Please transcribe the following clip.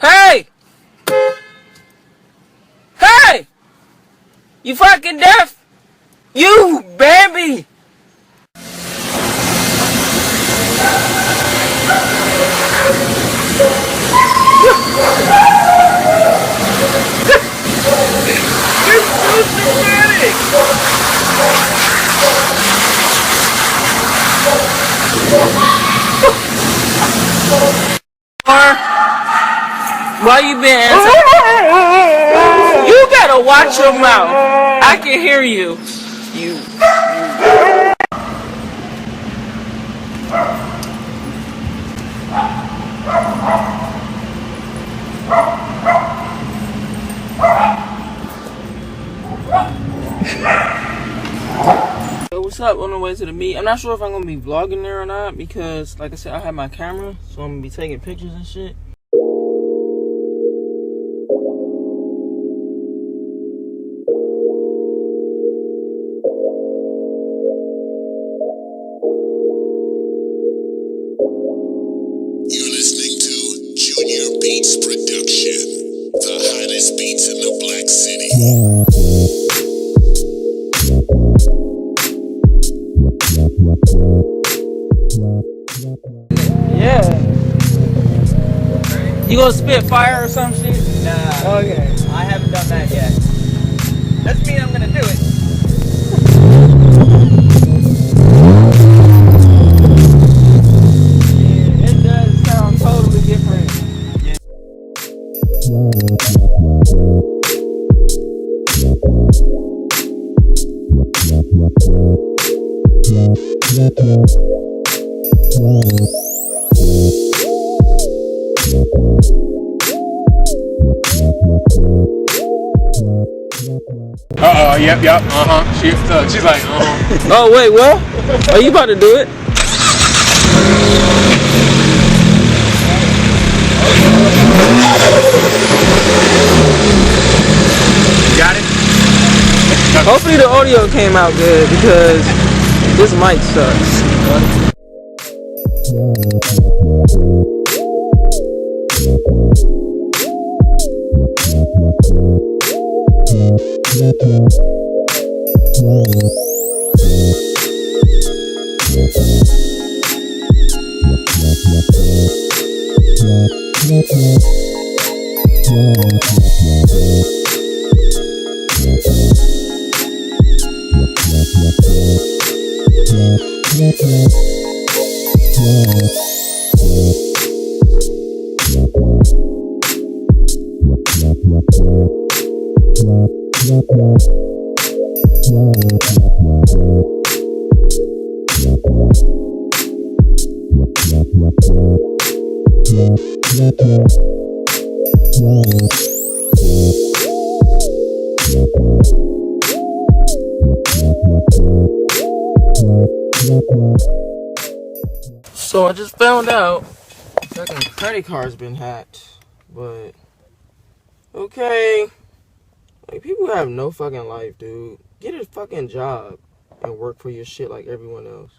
Hey! Hey! You fucking deaf? You, baby! You're so dramatic! Why you been You better watch your mouth. I can hear you. You. Yo, what's up? On the way to the meet. I'm not sure if I'm gonna be vlogging there or not because, like I said, I have my camera, so I'm gonna be taking pictures and shit. You're listening to Junior Beats Production, the hottest beats in the Black City. Yeah. You gonna spit fire or some shit? Nah. Okay. I haven't done that yet. Doesn't mean I'm gonna do it. Yeah, it does sound totally different. Yep, she's like, Oh wait, what? Are you about to do it? got it? Hopefully the audio came out good because this mic sucks. So I just found out fucking credit card's been hacked, but okay, like people have no fucking life, dude. Get a fucking job and work for your shit like everyone else.